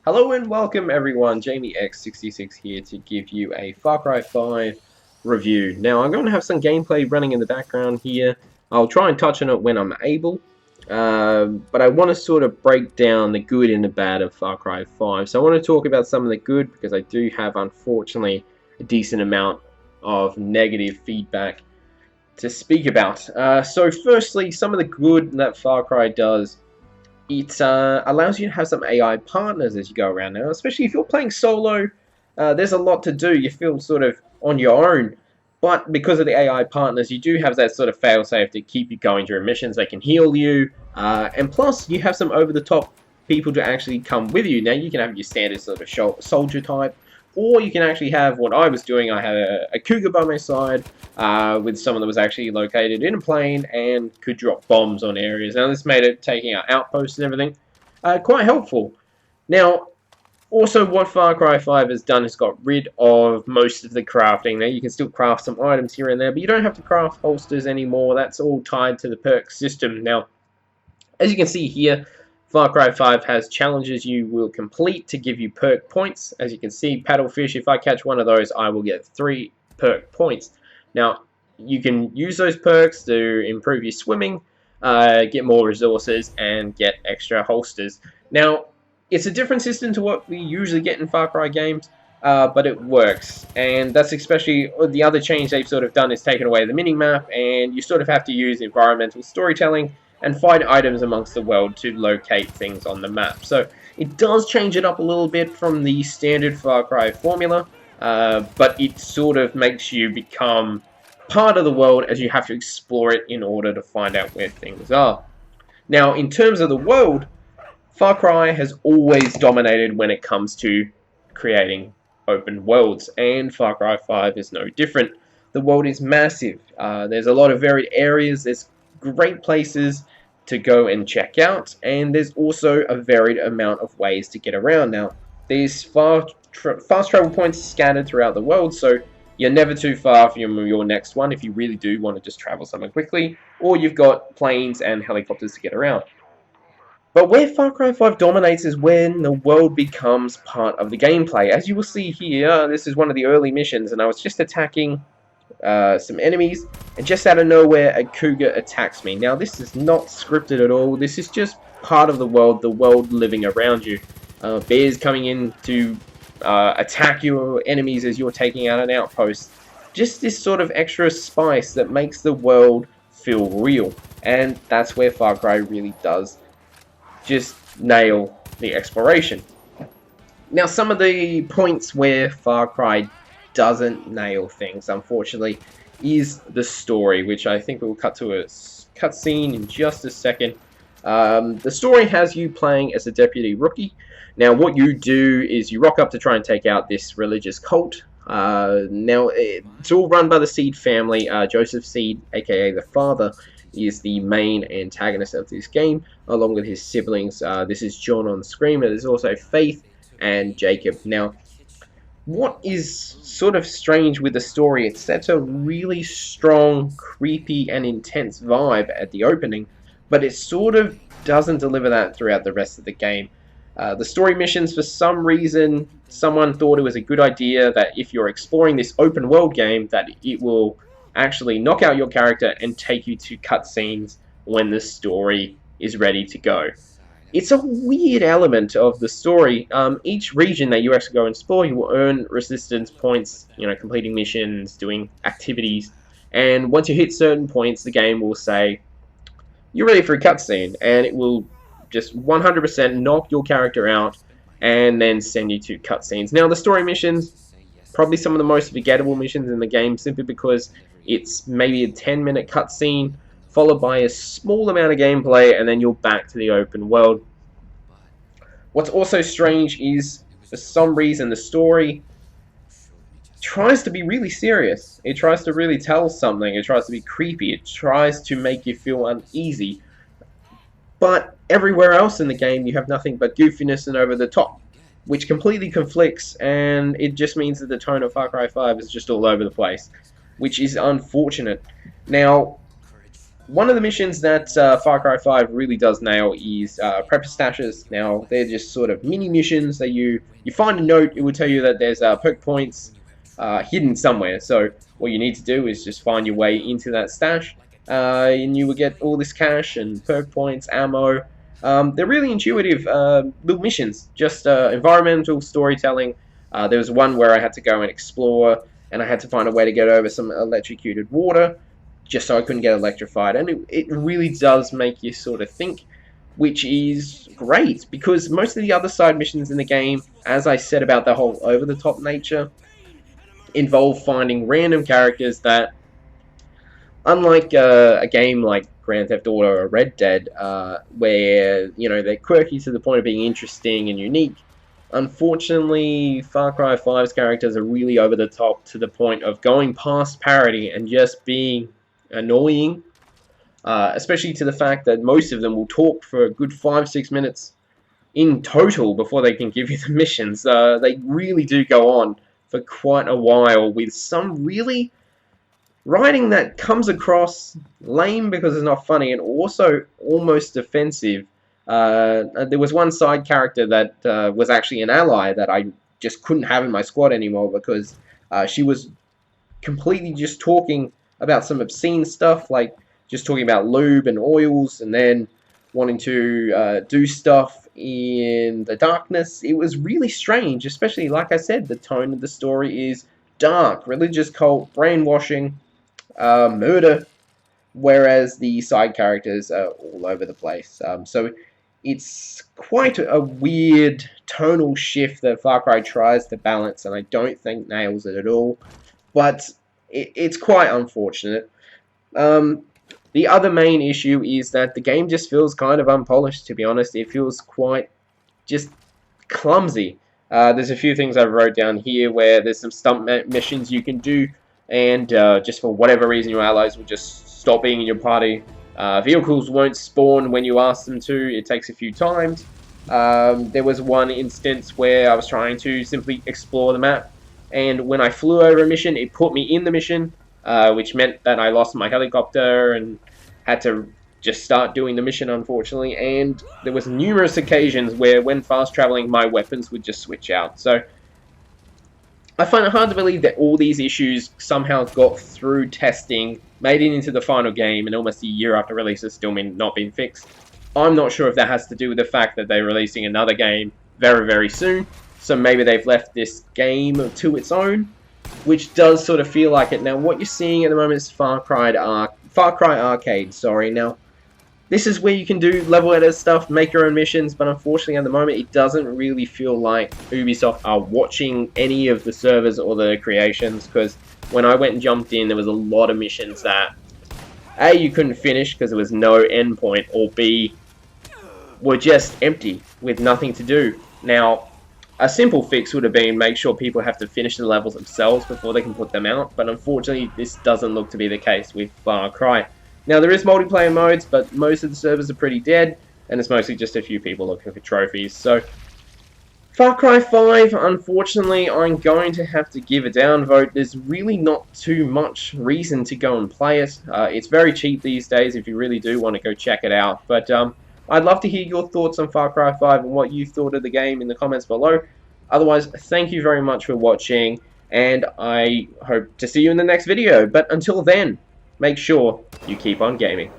Hello and welcome everyone, Jamie X66 here to give you a Far Cry 5 review. Now I'm going to have some gameplay running in the background here. I'll try and touch on it when I'm able, but I want to sort of break down the good and the bad of Far Cry 5. So I want to talk about some of the good because I do have, unfortunately, a decent amount of negative feedback to speak about. So firstly, some of the good that Far Cry does. It allows you to have some AI partners as you go around now, especially if you're playing solo. There's a lot to do. You feel sort of on your own, but because of the AI partners, you do have that sort of failsafe to keep you going during missions. They can heal you, and plus you have some over-the-top people to actually come with you. Now you can have your standard sort of soldier type, or you can actually have what I was doing. I had a cougar by my side with someone that was actually located in a plane and could drop bombs on areas. Now this made it taking out outposts and everything quite helpful. Now, also what Far Cry 5 has done is got rid of most of the crafting. Now you can still craft some items here and there, but you don't have to craft holsters anymore. That's all tied to the perk system. Now, as you can see here, Far Cry 5 has challenges you will complete to give you perk points. As you can see, paddlefish, if I catch one of those, I will get 3 perk points. Now, you can use those perks to improve your swimming, get more resources, and get extra holsters. Now, it's a different system to what we usually get in Far Cry games, but it works. And that's especially the other change they've sort of done is taken away the mini-map, and you sort of have to use environmental storytelling and find items amongst the world to locate things on the map. So it does change it up a little bit from the standard Far Cry formula, but it sort of makes you become part of the world as you have to explore it in order to find out where things are. Now, in terms of the world, Far Cry has always dominated when it comes to creating open worlds, and Far Cry 5 is no different. The world is massive. There's a lot of varied areas. There's great places to go and check out, and there's also a varied amount of ways to get around. Now, there's fast travel points scattered throughout the world, so you're never too far from your next one if you really do want to just travel somewhere quickly, or you've got planes and helicopters to get around. But where Far Cry 5 dominates is when the world becomes part of the gameplay. As you will see here, this is one of the early missions, and I was just attacking some enemies, and just out of nowhere a cougar attacks me. Now this is not scripted at all. This is just part of the world living around you. Bears coming in to attack your enemies as you're taking out an outpost. Just this sort of extra spice that makes the world feel real, and that's where Far Cry really does just nail the exploration. Now, some of the points where Far Cry doesn't nail things, unfortunately, is the story, which I think we'll cut to a cutscene in just a second. The story has you playing as a deputy rookie. Now, what you do is you rock up to try and take out this religious cult. Now, it's all run by the Seed family. Joseph Seed, aka the father, is the main antagonist of this game, along with his siblings. This is John on screen, but there's also Faith and Jacob. Now, what is sort of strange with the story, it sets a really strong, creepy, and intense vibe at the opening, but it sort of doesn't deliver that throughout the rest of the game. The story missions, for some reason, someone thought it was a good idea that if you're exploring this open world game, that it will actually knock out your character and take you to cutscenes when the story is ready to go. It's a weird element of the story. Each region that you actually go and explore, you will earn resistance points, completing missions, doing activities, and once you hit certain points, the game will say, you're ready for a cutscene, and it will just 100% knock your character out and then send you to cutscenes. Now, the story missions, probably some of the most forgettable missions in the game, simply because it's maybe a 10-minute cutscene, followed by a small amount of gameplay, and then you're back to the open world. What's also strange is, for some reason, the story tries to be really serious. It tries to really tell something. It tries to be creepy. It tries to make you feel uneasy. But everywhere else in the game, you have nothing but goofiness and over the top, which completely conflicts, and it just means that the tone of Far Cry 5 is just all over the place, which is unfortunate. Now, one of the missions that Far Cry 5 really does nail is prepper stashes. Now, they're just sort of mini missions that you find a note, it will tell you that there's perk points hidden somewhere. So what you need to do is just find your way into that stash, and you will get all this cash and perk points, ammo. They're really intuitive little missions, just environmental storytelling. There was one where I had to go and explore, and I had to find a way to get over some electrocuted water, just so I couldn't get electrified. And it really does make you sort of think, which is great, because most of the other side missions in the game, as I said about the whole over-the-top nature, involve finding random characters that, unlike a game like Grand Theft Auto or Red Dead, where, you know, they're quirky to the point of being interesting and unique, unfortunately, Far Cry 5's characters are really over the top to the point of going past parody and just being annoying, especially to the fact that most of them will talk for a good 5-6 minutes in total before they can give you the missions. They really do go on for quite a while, with some really writing that comes across lame because it's not funny, and also almost offensive. There was one side character that was actually an ally that I just couldn't have in my squad anymore, because she was completely just talking about some obscene stuff, like just talking about lube and oils, and then wanting to do stuff in the darkness. It was really strange, especially, like I said, the tone of the story is dark, religious cult, brainwashing, murder, whereas the side characters are all over the place. So it's quite a weird tonal shift that Far Cry tries to balance, and I don't think nails it at all. But it's quite unfortunate. The other main issue is that the game just feels kind of unpolished, to be honest. It feels quite just clumsy. There's a few things I wrote down here where there's some stump missions you can do, and just for whatever reason your allies will just stop being in your party. Vehicles won't spawn when you ask them to. It takes a few times. There was one instance where I was trying to simply explore the map, and when I flew over a mission, it put me in the mission, which meant that I lost my helicopter and had to just start doing the mission, unfortunately. And there was numerous occasions where, when fast traveling, my weapons would just switch out. So I find it hard to believe that all these issues somehow got through testing, made it into the final game, and almost a year after release has still not been fixed. I'm not sure if that has to do with the fact that they're releasing another game very, very soon. So maybe they've left this game to its own, which does sort of feel like it. Now, what you're seeing at the moment is Far Cry Arcade. Sorry. Now, this is where you can do level editor stuff, make your own missions, but unfortunately at the moment it doesn't really feel like Ubisoft are watching any of the servers or the creations, because when I went and jumped in, there was a lot of missions that A, you couldn't finish because there was no endpoint, or B, were just empty with nothing to do. Now, a simple fix would have been make sure people have to finish the levels themselves before they can put them out, but unfortunately this doesn't look to be the case with Far Cry. Now, there is multiplayer modes, but most of the servers are pretty dead, and it's mostly just a few people looking for trophies. So, Far Cry 5, unfortunately, I'm going to have to give a downvote. There's really not too much reason to go and play it. It's very cheap these days if you really do want to go check it out. But I'd love to hear your thoughts on Far Cry 5 and what you thought of the game in the comments below. Otherwise, thank you very much for watching, and I hope to see you in the next video. But until then, make sure you keep on gaming.